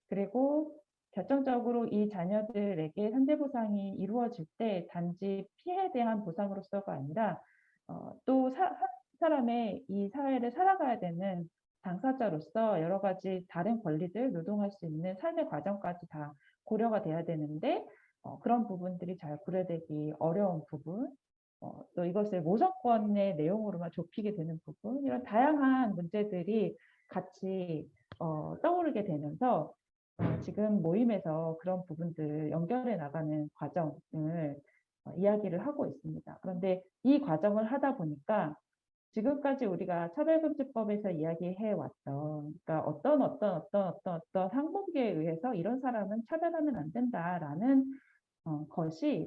그리고 결정적으로 이 자녀들에게 산재보상이 이루어질 때 단지 피해에 대한 보상으로서가 아니라 또 한 사람의 이 사회를 살아가야 되는 당사자로서 여러 가지 다른 권리들, 노동할 수 있는 삶의 과정까지 다 고려가 돼야 되는데 그런 부분들이 잘 고려되기 어려운 부분, 또 이것을 모성권의 내용으로만 좁히게 되는 부분, 이런 다양한 문제들이 같이 떠오르게 되면서 지금 모임에서 그런 부분들을 연결해 나가는 과정을 이야기를 하고 있습니다. 그런데 이 과정을 하다 보니까 지금까지 우리가 차별금지법에서 이야기해 왔던, 그러니까 어떤 항목에 의해서 이런 사람은 차별하면 안 된다라는 것이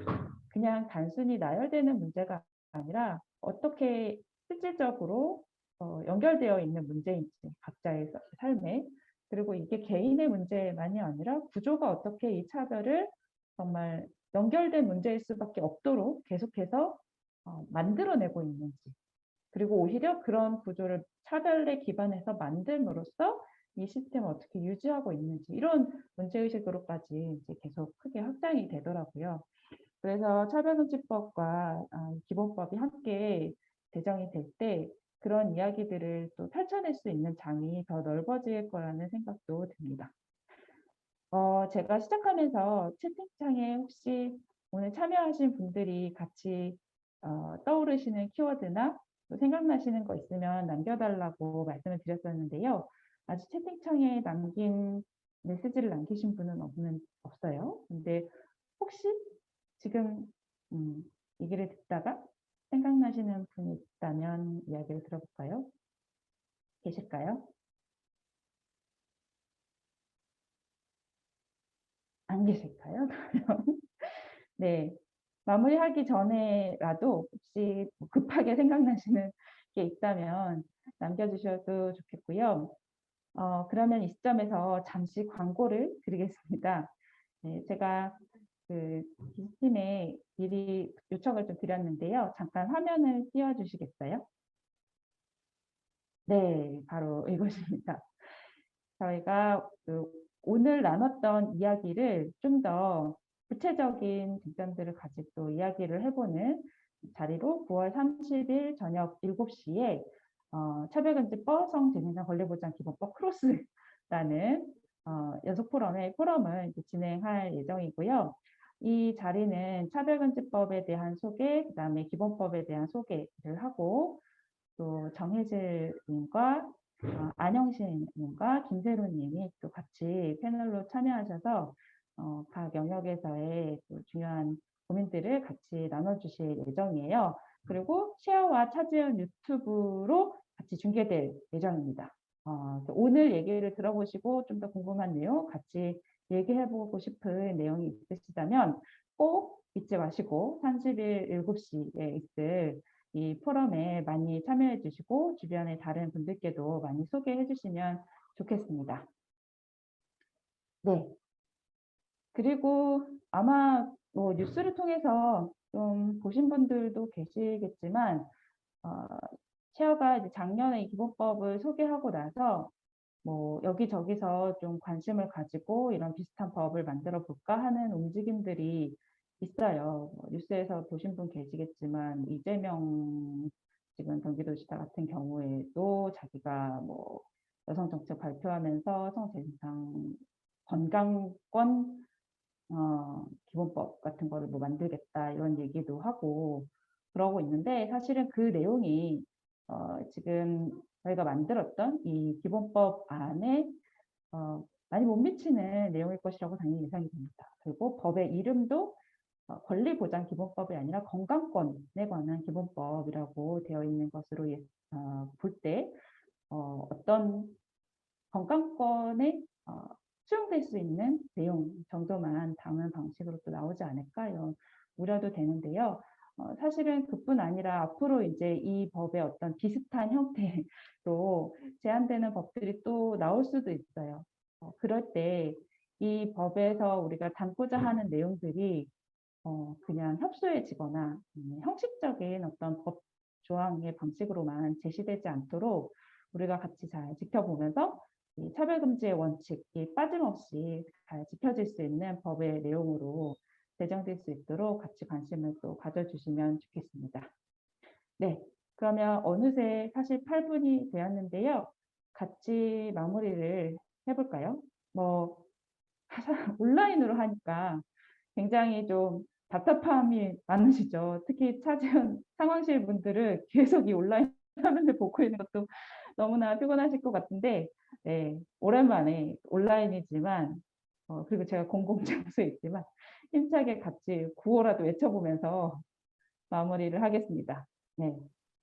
그냥 단순히 나열되는 문제가 아니라 어떻게 실질적으로 연결되어 있는 문제인지 각자의 삶에, 그리고 이게 개인의 문제만이 아니라 구조가 어떻게 이 차별을 정말 연결된 문제일 수밖에 없도록 계속해서 만들어내고 있는지, 그리고 오히려 그런 구조를 차별에 기반해서 만듦으로써 이 시스템을 어떻게 유지하고 있는지, 이런 문제의식으로까지 이제 계속 크게 확장이 되더라고요. 그래서 차별금지법과 기본법이 함께 제정이 될 때 그런 이야기들을 또 펼쳐낼 수 있는 장이 더 넓어질 거라는 생각도 듭니다. 제가 시작하면서 채팅창에 혹시 오늘 참여하신 분들이 같이 떠오르시는 키워드나 또 생각나시는 거 있으면 남겨달라고 말씀을 드렸었는데요. 아직 채팅창에 메시지를 남기신 분은 없어요. 근데 혹시 지금 얘기를 듣다가 생각나시는 분이 있다면 이야기를 들어볼까요? 계실까요? 안 계실까요? 네. 마무리하기 전에라도 혹시 급하게 생각나시는 게 있다면 남겨주셔도 좋겠고요. 그러면 이 시점에서 잠시 광고를 드리겠습니다. 네, 제가 그 기술팀에 미리 요청을 좀 드렸는데요. 잠깐 화면을 띄워주시겠어요? 네, 바로 이것입니다. 저희가 오늘 나눴던 이야기를 좀 더 구체적인 쟁점들을 가지고 이야기를 해보는 자리로 9월 30일 저녁 7시에 차별금지법 성재생산 권리보장 기본법 크로스라는 연속 포럼을 진행할 예정이고요. 이 자리는 차별금지법에 대한 소개, 그다음에 기본법에 대한 소개를 하고 또 정혜질 님과 안영신 님과 김세론 님이 또 같이 패널로 참여하셔서 각 영역에서의 또 중요한 고민들을 같이 나눠주실 예정이에요. 그리고 쉐어와 차지연 유튜브로 같이 중계될 예정입니다. 오늘 얘기를 들어보시고 좀 더 궁금한 내용, 같이 얘기해보고 싶은 내용이 있으시다면 꼭 잊지 마시고 30일 7시에 있을 이 포럼에 많이 참여해 주시고 주변의 다른 분들께도 많이 소개해 주시면 좋겠습니다. 네. 그리고 아마 뭐 뉴스를 통해서 좀 보신 분들도 계시겠지만 쉐어가 이제 작년에 이 기본법을 소개하고 나서 뭐 여기저기서 좀 관심을 가지고 이런 비슷한 법을 만들어 볼까 하는 움직임들이 있어요. 뉴스에서 보신 분 계시겠지만 이재명 지금 경기도지사 같은 경우에도 자기가 뭐 여성 정책 발표하면서 성재생산 건강권 기본법 같은 거를 뭐 만들겠다 이런 얘기도 하고 그러고 있는데 사실은 그 내용이 지금 저희가 만들었던 이 기본법 안에 많이 못 미치는 내용일 것이라고 당연히 예상이 됩니다. 그리고 법의 이름도 권리보장기본법이 아니라 건강권에 관한 기본법이라고 되어 있는 것으로 볼 때 어떤 건강권에 수용될 수 있는 내용 정도만 담은 방식으로 또 나오지 않을까 이런 우려도 되는데요. 사실은 그뿐 아니라 앞으로 이제 이 법의 어떤 비슷한 형태로 제한되는 법들이 또 나올 수도 있어요. 그럴 때 이 법에서 우리가 담고자 하는 내용들이 그냥 협소해지거나 형식적인 어떤 법 조항의 방식으로만 제시되지 않도록 우리가 같이 잘 지켜보면서 이 차별금지의 원칙이 빠짐없이 잘 지켜질 수 있는 법의 내용으로 제정될 수 있도록 같이 관심을 또 가져주시면 좋겠습니다. 네, 그러면 어느새 사실 8분이 되었는데요. 같이 마무리를 해볼까요? 뭐 온라인으로 하니까 굉장히 좀 답답함이 많으시죠. 특히 차지은 상황실 분들은 계속 이 온라인 화면을 보고 있는 것도 너무나 피곤하실 것 같은데, 네, 오랜만에 온라인이지만, 그리고 제가 공공장소에 있지만 힘차게 같이 구호라도 외쳐보면서 마무리를 하겠습니다. 네,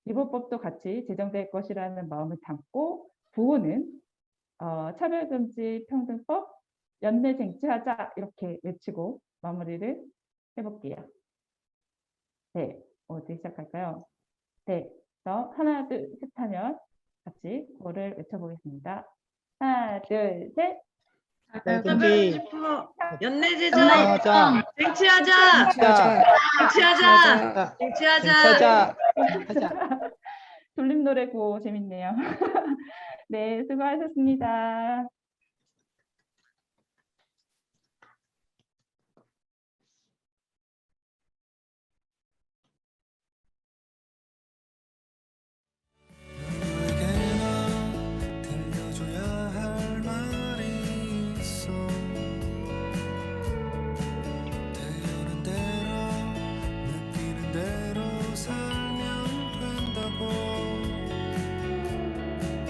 기본법도 같이 제정될 것이라는 마음을 담고 구호는 차별금지 평등법 연내 쟁취하자 이렇게 외치고 마무리를 해볼게요. 네, 어디 시작할까요? 네, 그래서 하나, 둘, 셋 하면 같이 구호를 외쳐보겠습니다. 하나, 둘, 셋. 차별금지 연내 제정 하자. 쟁취하자 자, 쟁취하자 쟁취하자 하자. 돌림노래 구호 재밌네요. 네, 수고하셨습니다.